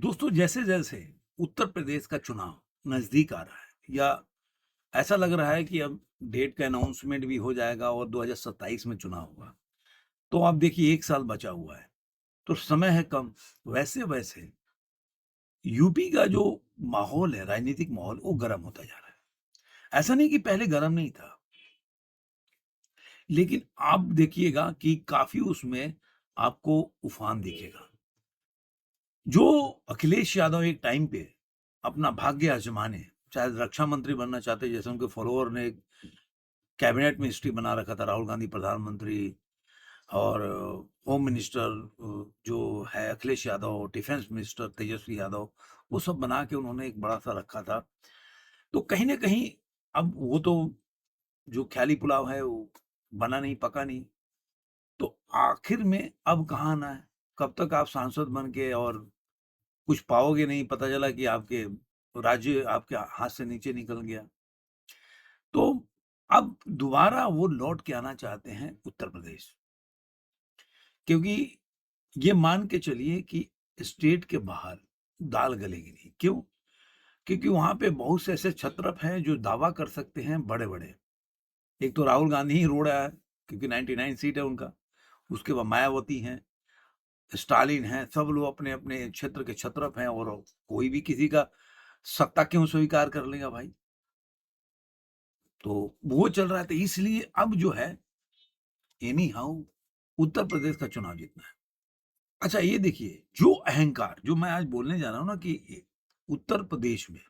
दोस्तों जैसे जैसे उत्तर प्रदेश का चुनाव नजदीक आ रहा है या ऐसा लग रहा है कि अब डेट का अनाउंसमेंट भी हो जाएगा और 2027 में चुनाव होगा। तो आप देखिए 1 साल बचा हुआ है, तो समय है कम। वैसे वैसे यूपी का जो माहौल है, राजनीतिक माहौल, वो गर्म होता जा रहा है। ऐसा नहीं कि पहले गर्म नहीं था, लेकिन आप देखिएगा कि काफी उसमें आपको उफान दिखेगा। जो अखिलेश यादव एक टाइम पे अपना भाग्य आजमाने, शायद रक्षा मंत्री बनना चाहते, जैसे उनके फॉलोअर ने कैबिनेट मिनिस्ट्री बना रखा था, राहुल गांधी प्रधानमंत्री और होम मिनिस्टर जो है अखिलेश यादव, डिफेंस मिनिस्टर तेजस्वी यादव, वो सब बना के उन्होंने एक बड़ा सा रखा था। तो कहीं ना कहीं अब वो तो जो ख्याली पुलाव है वो बना नहीं, पका नहीं। तो आखिर में अब कहाँ आना है? कब तक आप सांसद बन के और कुछ पाओगे नहीं, पता चला कि आपके राज्य आपके हाथ से नीचे निकल गया। तो अब दोबारा वो लौट के आना चाहते हैं उत्तर प्रदेश, क्योंकि ये मान के चलिए कि स्टेट के बाहर दाल गलेगी नहीं। क्यों? क्योंकि वहां पे बहुत से ऐसे छत्रप हैं जो दावा कर सकते हैं बड़े बड़े। एक तो राहुल गांधी ही रोड़ा है, क्योंकि 99 सीट है उनका। उसके बाद मायावती हैं, स्टालिन हैं, सब लोग अपने अपने क्षेत्र के छत्रप हैं, और कोई भी किसी का सत्ता क्यों स्वीकार कर लेगा भाई। तो वो चल रहा है, तो इसलिए अब जो है एनी हाउ उत्तर प्रदेश का चुनाव जीतना है। अच्छा ये देखिए, जो अहंकार जो मैं आज बोलने जा रहा हूँ ना कि उत्तर प्रदेश में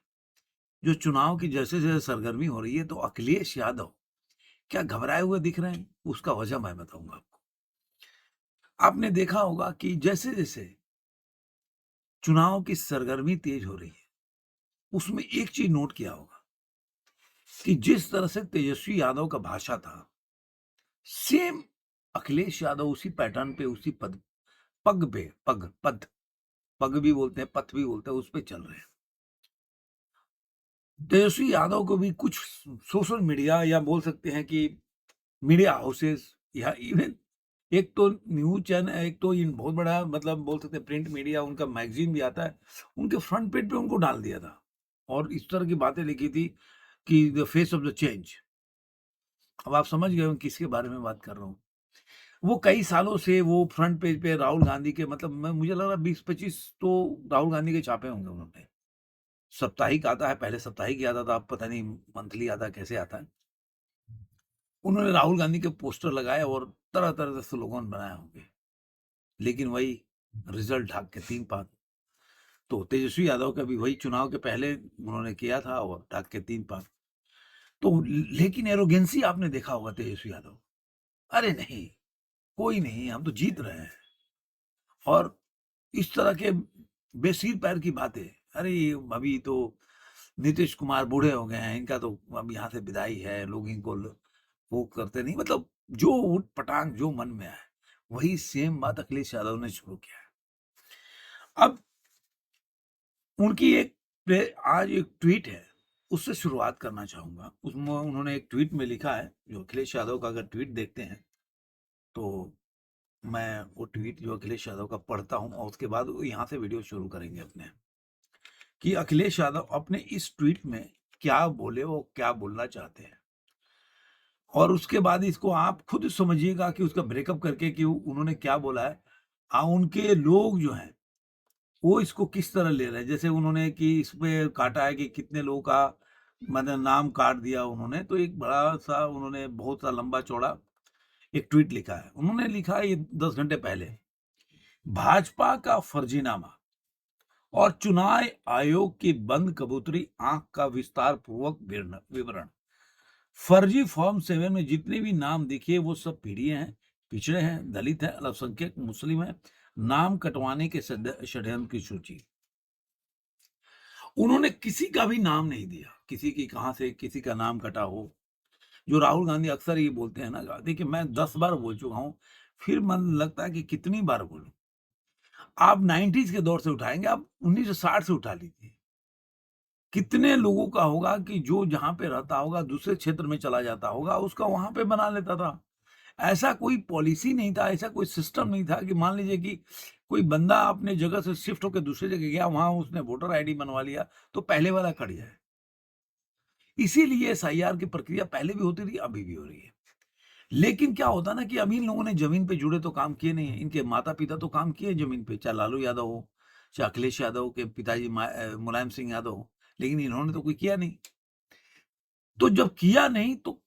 जो चुनाव की जैसे जैसे सरगर्मी हो रही है, तो अखिलेश यादव क्या घबराए हुए दिख रहे हैं? उसका वजह मैं बताऊंगा आपको। आपने देखा होगा कि जैसे जैसे चुनाव की सरगर्मी तेज हो रही है, उसमें एक चीज नोट किया होगा कि जिस तरह से तेजस्वी यादव का भाषा था, सेम अखिलेश यादव उसी पैटर्न पे, उसी पद पग पे पग पद पग भी बोलते हैं, पथ भी बोलते हैं, उस पे चल रहे हैं। तेजस्वी यादव को भी कुछ सोशल मीडिया या बोल सकते हैं कि मीडिया हाउसेस या इवन एक तो न्यूज़ चैनल, एक तो इन बहुत बड़ा मतलब बोल सकते हैं प्रिंट मीडिया, उनका मैगज़ीन भी आता है, उनके फ्रंट पेज पे उनको डाल दिया था और इस तरह की बातें लिखी थी कि the face of the change. अब आप समझ गए हो किसके बारे में बात कर रहा हूँ। वो कई सालों से वो फ्रंट पेज पे राहुल गांधी के, मतलब मैं मुझे लग रहा है 20-25 तो राहुल गांधी के छापे होंगे उन्होंने। साप्ताहिक आता है, पहले साप्ताहिक ही आता था, अब पता नहीं मंथली आता है, कैसे आता है। उन्होंने राहुल गांधी के पोस्टर लगाए और तरह-तरह से स्लोगन बनाए होंगे। लेकिन वही रिजल्ट ढाक के 3 पात। तो तेजस्वी यादव का भी वही चुनाव के पहले उन्होंने किया था और ढाक के 3 पात। तो लेकिन एरोगेंसी आपने देखा होगा तेजस्वी यादव। अरे नहीं, कोई नहीं, हम तो जीत रहे हैं। और इस तरह के बेसिर पैर की बातें। अरे अभी तो नीतीश कुमार बूढ़े हो गए हैं, इनका तो अब यहाँ से विदाई है, लोग इनको वो करते नहीं, मतलब जो उठ पटांग जो मन में आए, वही सेम बात अखिलेश यादव ने शुरू किया है। अब उनकी आज एक ट्वीट है, उससे शुरुआत करना चाहूंगा। उसमें उन्होंने एक ट्वीट में लिखा है, जो अखिलेश यादव का अगर ट्वीट देखते हैं तो मैं वो ट्वीट जो अखिलेश यादव का पढ़ता हूँ और उसके बाद यहाँ से वीडियो शुरू करेंगे अपने, कि अखिलेश यादव अपने इस ट्वीट में क्या बोले, वो क्या बोलना चाहते हैं। और उसके बाद इसको आप खुद समझिएगा कि उसका ब्रेकअप करके कि उन्होंने क्या बोला है। उनके लोग जो हैं वो इसको किस तरह ले रहे हैं। जैसे उन्होंने कि इसमें काटा है कि कितने लोगों का मतलब नाम काट दिया उन्होंने, तो एक बड़ा सा उन्होंने बहुत सा लंबा चौड़ा एक ट्वीट लिखा है। उन्होंने लिखा है ये 10 घंटे पहले, भाजपा का फर्जीनामा और चुनाव आयोग की बंद कबूतरी आंख का विस्तार पूर्वक विवरण। फर्जी फॉर्म 7 में जितने भी नाम दिखे वो सब पीढ़िए हैं, पिछड़े हैं, दलित हैं, अल्पसंख्यक, मुस्लिम हैं। नाम कटवाने के षड्यंत्र की सूची। उन्होंने किसी का भी नाम नहीं दिया, किसी की कहां से किसी का नाम कटा हो। जो राहुल गांधी अक्सर ये बोलते हैं ना, देखिए मैं 10 बार बोल चुका हूं, फिर मन लगता है कि कितनी बार बोलूं। आप 90s के दौर से उठाएंगे, आप 1960 से उठा लीजिए। कितने लोगों का होगा कि जो जहां पे रहता होगा दूसरे क्षेत्र में चला जाता होगा, उसका वहां पे बना लेता था। ऐसा कोई पॉलिसी नहीं था, ऐसा कोई सिस्टम नहीं था कि मान लीजिए कि कोई बंदा अपने जगह से शिफ्ट होकर दूसरी जगह गया, वहाँ उसने वोटर आईडी बनवा लिया, तो पहले वाला कट जाए। इसीलिए एसआईआर की प्रक्रिया पहले भी होती थी, अभी भी हो रही है। लेकिन क्या होता है ना कि अब इन लोगों ने ज़मीन पे जुड़े तो काम किए नहीं है। इनके माता-पिता तो काम किए ज़मीन पे, चाहे लालू यादव हो, चाहे अखिलेश यादव के पिताजी मुलायम सिंह यादव हो, लेकिन इन्होंने तो कोई किया नहीं। तो जब किया नहीं तो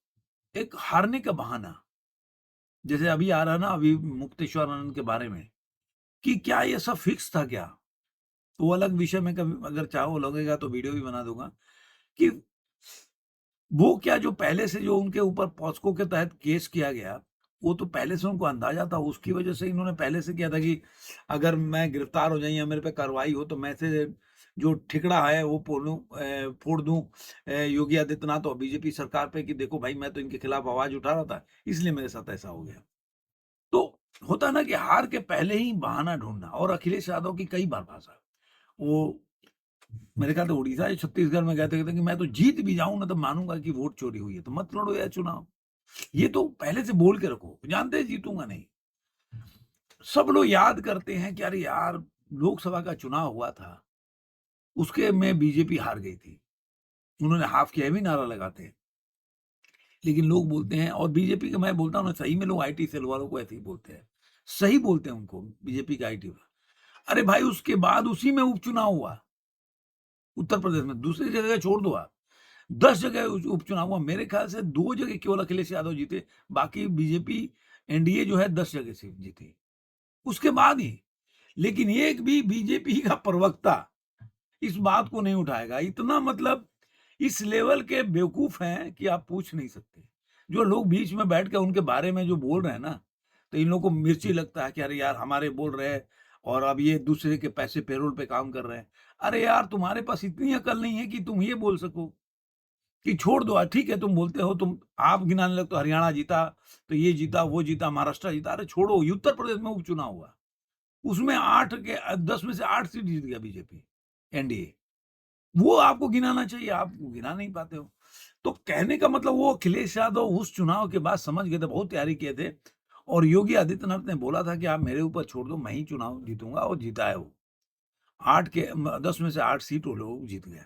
एक हारने का बहाना, जैसे अभी आ रहा है ना अभी मुक्तेश्वर आनंद के बारे में, कि क्या ये सब फिक्स था क्या? वो अलग विषय में कभी अगर चाहो लगेगा तो वीडियो भी बना दूँगा कि वो क्या जो पहले से जो उनके ऊपर पॉस्को के तहत केस किया गया, वो तो पहले से उनको अंदाज़ा था, उसकी वजह से इन्होंने पहले से किया था कि अगर मैं गिरफ्तार हो जाऊँ या मेरे पे कार्रवाई हो तो मैं से जो ठिकरा है वो फोड़ दूँ योगी आदित्यनाथ और बीजेपी सरकार पे कि देखो भाई मैं तो इनके खिलाफ आवाज़ उठा रहा था, इसलिए मेरे साथ ऐसा हो गया। तो होता है ना कि हार के पहले ही बहाना ढूँढना और अखिलेश यादव की कई बार भाषा, वो मेरे ख्याल से उड़ीसा या छत्तीसगढ़ में गए थे, कहते हैं कि मैं तो जीत भी जाऊँ ना तो मानूँगा कि वोट चोरी हुई है, तो मत लड़ो यार चुनाव। ये तो पहले से बोल के रखो, जानते हैं जीतूँगा नहीं। सब लोग याद करते हैं कि अरे यार लोकसभा का चुनाव हुआ था, उसके में बीजेपी हार गई थी। उन्होंने हाफ किया भी नारा लगाते हैं। लेकिन लोग बोलते हैं और बीजेपी का मैं बोलता हूँ ना सही में लोग आईटी सेल वालों को ऐसे ही बोलते हैं। सही बोलते हैं उनको बीजेपी का आईटी वाला। अरे भाई उसके बाद उसी में उपचुनाव हुआ, उत्तर प्रदेश में, दूसरी जगह छोड़ दो आप। 10 जगह उपचुनाव हुआ, मेरे ख्याल से 2 जगह केवल अखिलेश यादव जीते, बाकी बीजेपी एनडीए जो है 10 जगह से जीती, उसके बाद ही। लेकिन एक भी बीजेपी का प्रवक्ता इस बात को नहीं उठाएगा, इतना मतलब इस लेवल के बेवकूफ़ हैं कि आप पूछ नहीं सकते। जो लोग बीच में बैठ के उनके बारे में जो बोल रहे हैं ना, तो इन लोगों को मिर्ची लगता है कि अरे यार हमारे बोल रहे हैं और अब ये दूसरे के पैसे पेरोल पे काम कर रहे हैं। अरे यार तुम्हारे पास इतनी अकल नहीं है कि तुम ये बोल सको कि छोड़ दो ठीक है तुम बोलते हो तुम आप गिनाने लगते हो हरियाणा जीता, तो ये जीता, वो जीता, महाराष्ट्र जीता। अरे छोड़ो, ये उत्तर प्रदेश में उपचुनाव हुआ। उसमें 8 के 10 में से 8 सीट जीत गया बीजेपी, एनडीए। वो आपको गिनाना चाहिए, आप गिना नहीं पाते हो। तो कहने का मतलब वो अखिलेश यादव उस चुनाव के बाद समझ गए थे, बहुत तैयारी किए थे और योगी आदित्यनाथ ने बोला था कि आप मेरे ऊपर छोड़ दो, मैं ही चुनाव जीतूँगा और जीता है वो। 8 के 10 में से 8 सीट वो लोग जीत गए।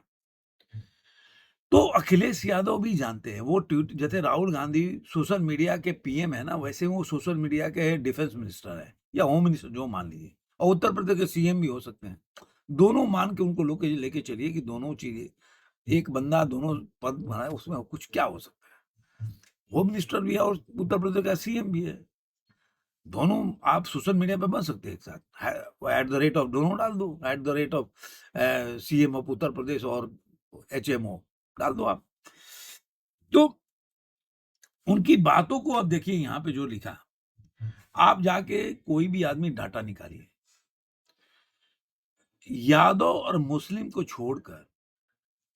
तो अखिलेश यादव भी जानते हैं, वो ट्वीट जैसे राहुल गांधी सोशल मीडिया के पीएम है ना, वैसे वो सोशल मीडिया के डिफेंस मिनिस्टर है या होम मिनिस्टर जो मान लीजिए और उत्तर प्रदेश के सीएम भी हो सकते हैं। दोनों मान के उनको लोग लेके चलिए कि दोनों चीज़ें एक बंदा दोनों पद बनाए उसमें कुछ क्या हो सकता है? होम मिनिस्टर भी है और उत्तर प्रदेश का सीएम भी है। दोनों आप सोशल मीडिया पे बन सकते हैं एक साथ। एट द रेट ऑफ दोनों डाल दो, at the rate of CM of Uttar Pradesh और एचएमओ डाल दो आप। तो उनकी बातों को अब देखिए यहाँ पे जो लिखा, आप जाके कोई भी आदमी डाटा निकालिए। यादव और मुस्लिम को छोड़कर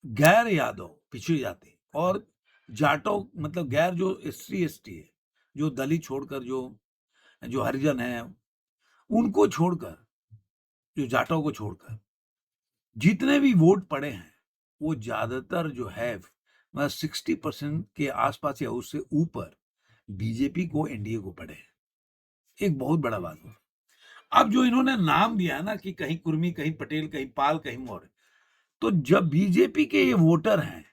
गैर यादव, पिछड़ी जाति और जाटों मतलब गैर जो एससी एसटी है, जो दलित छोड़कर जो जो हरिजन हैं, उनको छोड़कर, जो जाटों को छोड़कर जितने भी वोट पड़े हैं, वो ज़्यादातर जो है मतलब 60% के आसपास या उससे ऊपर बीजेपी को, एनडीए को पड़े हैं। एक बहुत बड़ा बात है। अब जो इन्होंने नाम दिया है ना कि कहीं कुर्मी, कहीं पटेल, कहीं पाल, कहीं मौर्य, तो जब बीजेपी के ये वोटर हैं,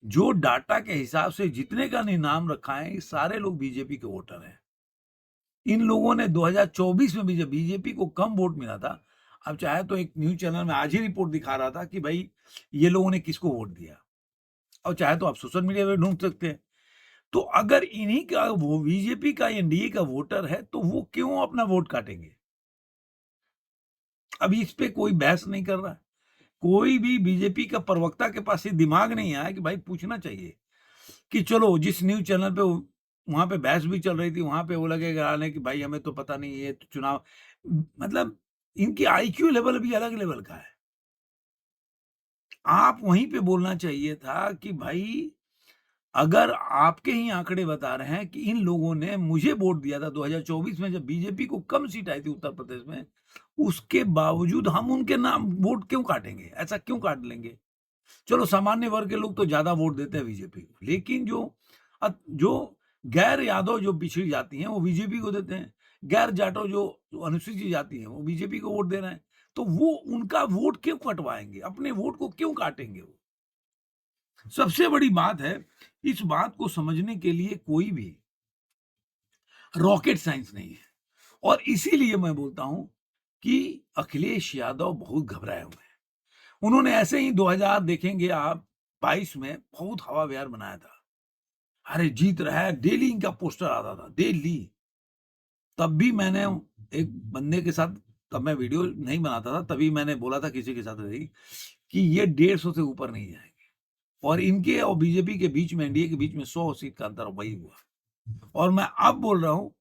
जो डाटा के हिसाब से जितने का नहीं नाम रखा है, ये सारे लोग बीजेपी के वोटर हैं। इन लोगों ने 2024 में भी जब बीजेपी को कम वोट मिला था, अब चाहे तो एक न्यूज़ चैनल में आज ही रिपोर्ट दिखा रहा था कि भाई ये लोगों ने किसको वोट दिया और चाहे तो आप सोशल मीडिया पे ढूँढ सकते हैं। तो अगर इन्हीं का वो बीजेपी का एनडीए का वोटर है, तो वो क्यों अपना वोट काटेंगे? अभी इस पे कोई बहस नहीं कर रहा है। कोई भी बीजेपी का प्रवक्ता के पास ये दिमाग नहीं आया कि भाई पूछना चाहिए कि चलो जिस न्यूज़ चैनल पे वहाँ पे बहस भी चल रही थी, वहाँ पे वो लगे गाने कि भाई हमें तो पता नहीं ये तो चुनाव मतलब इनकी आईक्यू लेवल भी अलग लेवल का है। आप वहीं पे बोलना चाहिए था कि भाई अगर आपके ही आंकड़े बता रहे हैं कि इन लोगों ने मुझे वोट दिया था 2024 में जब बीजेपी को कम सीट आई थी उत्तर प्रदेश में, उसके बावजूद हम उनके नाम वोट क्यों काटेंगे? ऐसा क्यों काट लेंगे? चलो सामान्य वर्ग के लोग तो ज़्यादा वोट देते हैं बीजेपी को, लेकिन जो गैर यादव जो पिछड़ी जाति हैं वो बीजेपी को देते हैं, गैर जाटव जो अनुसूचित जाति हैं वो बीजेपी को वोट दे रहे हैं। तो वो उनका वोट क्यों कटवाएँगे? अपने वोट को क्यों काटेंगे वो? सबसे बड़ी बात है, इस बात को समझने के लिए कोई भी रॉकेट साइंस नहीं है और इसीलिए मैं बोलता हूँ कि अखिलेश यादव बहुत घबराए हुए हैं। उन्होंने ऐसे ही 2000 देखेंगे आप 22 में बहुत हवा विहार बनाया था। अरे जीत रहा है, डेली इनका पोस्टर आता था, डेली। तब भी मैंने एक बंदे के साथ तब मैं वीडियो नहीं बनाता था, तभी मैंने बोला था किसी के साथ ऐसे ही कि ये 150 से ऊपर नहीं जाएँगे और इनके और बीजेपी के बीच में, एनडीए के बीच में 100 सीट का अंतर वही हुआ। और मैं अब बोल रहा हूँ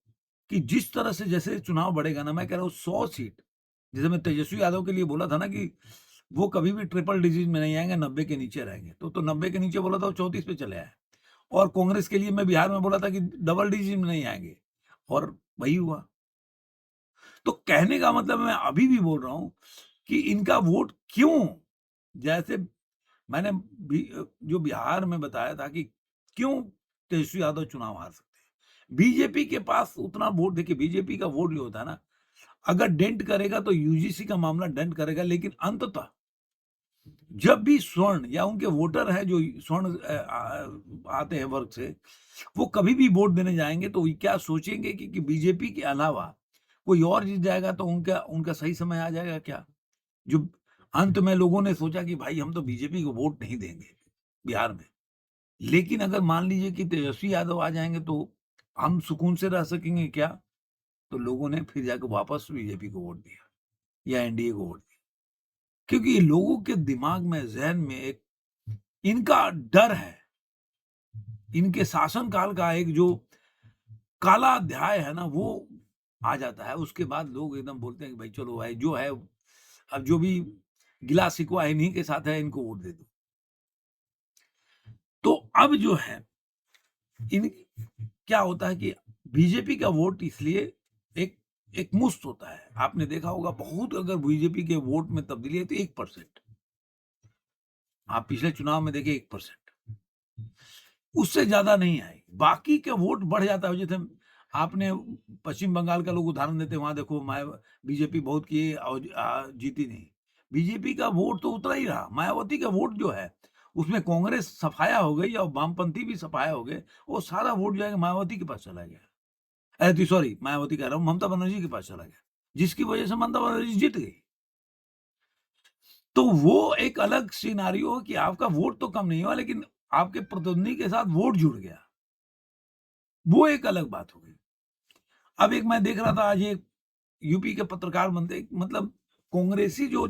कि जिस तरह से जैसे चुनाव बढ़ेगा ना, मैं कह रहा हूँ 100 सीट, जैसे मैं तेजस्वी यादव के लिए बोला था ना कि वो कभी भी ट्रिपल डिजिट में नहीं आएँगे, 90 के नीचे रहेंगे। तो 90 के नीचे बोला था, वो 34 पे चले आए। और कांग्रेस के लिए मैं बिहार में बोला था कि डबल डिजिट में नहीं आएँगे और वही हुआ। तो कहने का मतलब मैं अभी भी बोल रहा हूँ कि इनका वोट क्यों, जैसे मैंने जो बिहार में बताया था कि क्यों तेजस्वी यादव चुनाव हार सकते हैं। बीजेपी के पास उतना वोट, देखिए बीजेपी का वोट जो होता है ना, अगर डेंट करेगा तो यूजीसी का मामला डेंट करेगा, लेकिन अंततः जब भी स्वर्ण या उनके वोटर हैं जो स्वर्ण आते हैं वर्ग से, वो कभी भी वोट देने जाएँगे तो क्या सोचेंगे कि बीजेपी के अलावा कोई और जीत जाएगा तो उनका उनका सही समय आ जाएगा क्या? जो अंत में लोगों ने सोचा कि भाई हम तो बीजेपी को वोट नहीं देंगे बिहार में। लेकिन अगर मान लीजिए कि तेजस्वी यादव आ जाएँगे तो हम सुकून से रह सकेंगे क्या? तो लोगों ने फिर जाके वापस बीजेपी को वोट दिया या एनडीए को वोट दिया। क्योंकि ये लोगों के दिमाग में, ज़हन में एक इनका डर है। इनके शासनकाल का एक जो काला अध्याय है ना, वो आ जाता है। उसके बाद लोग एकदम बोलते हैं कि भाई चलो भाई जो है, अब जो भी गिला-शिकवा इन्हीं के साथ है, इनको वोट दे दो। तो अब जो है इन क्या होता है कि बीजेपी का वोट इसलिए एक एक मुश्त होता है। आपने देखा होगा बहुत, अगर बीजेपी के वोट में तब्दीली है तो 1%। आप पिछले चुनाव में देखिए 1%, उससे ज़्यादा नहीं आएगी। बाकी के वोट बढ़ जाता है, जैसे आपने पश्चिम बंगाल का लोग उदाहरण देते हैं, वहाँ देखो बीजेपी बहुत की और जीती नहीं। बीजेपी का वोट तो उतना ही रहा, मायावती का वोट जो है, उसमें कांग्रेस सफाया हो गई और वामपंथी भी सफाया हो गए, वो सारा वोट जो है मायावती के पास चला गया। सॉरी, मायावती कह रहा हूँ, ममता बनर्जी के पास चला गया, जिसकी वजह से ममता बनर्जी जीत गई। तो वो एक अलग सिनेरियो कि आपका वोट तो कम नहीं हुआ, लेकिन आपके प्रतिद्वंदी के साथ वोट जुड़ गया। वो एक अलग बात हो गई। अब एक मैं देख रहा था आज, एक यूपी के पत्रकार बनते, मतलब कांग्रेसी जो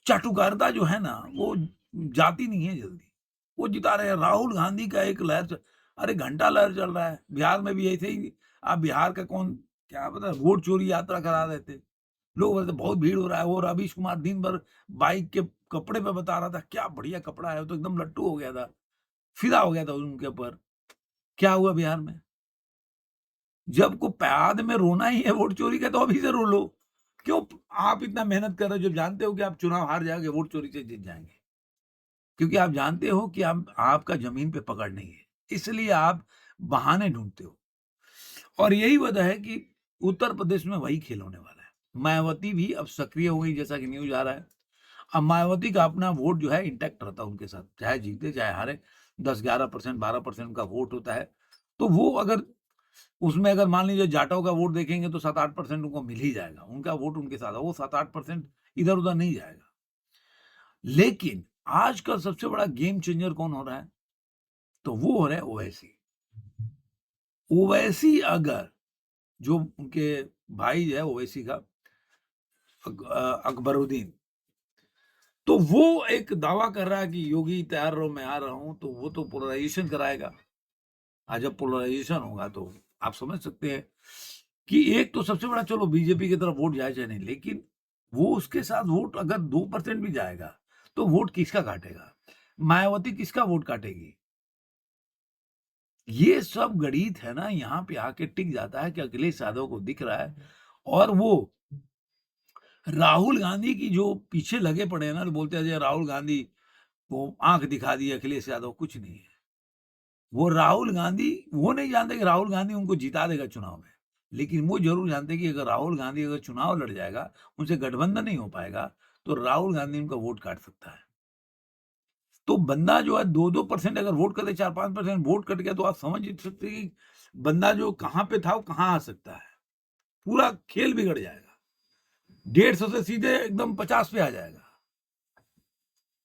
चाटुकारिता जो है ना, वो जाती नहीं है जल्दी। वो जिता रहे हैं। राहुल गांधी का एक लहर अरे घंटा लहर चल रहा है। बिहार में भी ऐसे ही, आप बिहार का कौन, क्या पता, वोट चोरी यात्रा करा रहे थे। लोग बोलते बहुत भीड़ हो रहा है, और रवीश कुमार दिन भर बाइक के कपड़े पे बता रहा था, क्या बढ़िया कपड़ा है, वो तो एकदम लट्टू हो गया था, फिदा हो गया था उनके ऊपर। क्या हुआ बिहार में? जब को बाद में रोना ही है वोट चोरी का, तो अभी से रो लो। क्यों आप इतना मेहनत कर रहे हो जब जानते हो कि आप चुनाव हार जाओगे, वोट चोरी से जीत जाएँगे? क्योंकि आप जानते हो कि आप आपका ज़मीन पे पकड़ नहीं है, इसलिए आप बहाने ढूँढते हो। और यही वजह है कि उत्तर प्रदेश में वही खेल होने वाला है। मायावती भी अब सक्रिय हो गई, जैसा कि न्यूज़ आ रहा है। अब मायावती का अपना वोट जो है इंटैक्ट रहता है उनके साथ, चाहे जीते चाहे हारे, 10-11% 12% उनका वोट होता है। तो वो अगर उसमें अगर मान लीजिए जाटों का वोट देखेंगे तो 7-8% उनको मिल ही जाएगा। उनका वोट उनके साथ है, वो 7-8% इधर-उधर नहीं जाएगा। लेकिन आज का सबसे बड़ा गेम चेंजर कौन हो रहा है? तो वो हो रहा है ओवैसी। ओवैसी अगर, जो उनके भाई है ओवैसी का, अकबरुद्दीन, तो वो एक दावा कर रहा है कि योगी तैयार रहो मैं आ रहा हूँ, तो वो तो पोलराइज़ेशन कराएगा। जब पोलराइज़ेशन होगा तो आप समझ सकते हैं कि एक तो सबसे बड़ा, चलो बीजेपी की तरफ वोट जाए चाहे नहीं, लेकिन वो उसके साथ वोट अगर 2% भी जाएगा, तो वोट किसका काटेगा? मायावती किसका वोट काटेगी? ये सब गणित है ना, यहाँ पे आके टिक जाता है कि अखिलेश यादव को दिख रहा है, और वो राहुल गांधी की जो पीछे लगे पड़े हैं ना, तो बोलते हैं जी राहुल गांधी को आँख दिखा दी अखिलेश यादव, कुछ नहीं है। वो राहुल गांधी वो नहीं जानते कि राहुल गांधी उनको जिता देगा चुनाव में। लेकिन वो ज़रूर जानते हैं कि अगर राहुल गांधी अगर चुनाव लड़ जाएगा, उनसे गठबंधन नहीं हो पाएगा, तो राहुल गांधी उनका वोट काट सकता है। तो बंदा जो है 2-2% अगर वोट कर दे, 4-5% वोट कट गया, तो आप समझ ही सकते हैं कि बंदा जो कहाँ पे था, वो कहाँ आ सकता है। पूरा खेल बिगड़ जाएगा। 150 से सीधे एकदम 50 पे आ जाएगा।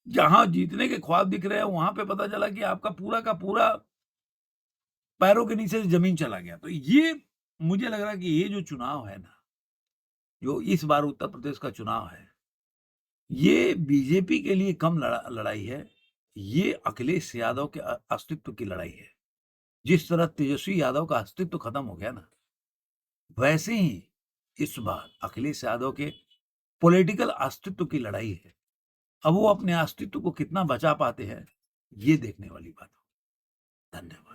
जहाँ जीतने के ख्वाब दिख रहे हैं, वहाँ पे पता चला कि आपका पूरा का पूरा पैरों के नीचे से ज़मीन चला गया। तो ये मुझे लग रहा है कि ये जो चुनाव है ना, जो इस बार उत्तर प्रदेश का चुनाव है, ये बीजेपी के लिए कम लड़ाई है, ये अखिलेश यादव के अस्तित्व की लड़ाई है। जिस तरह तेजस्वी यादव का अस्तित्व खत्म हो गया ना, वैसे ही इस बार अखिलेश यादव के पॉलिटिकल अस्तित्व की लड़ाई है। अब वो अपने अस्तित्व को कितना बचा पाते हैं, ये देखने वाली बात हो। धन्यवाद।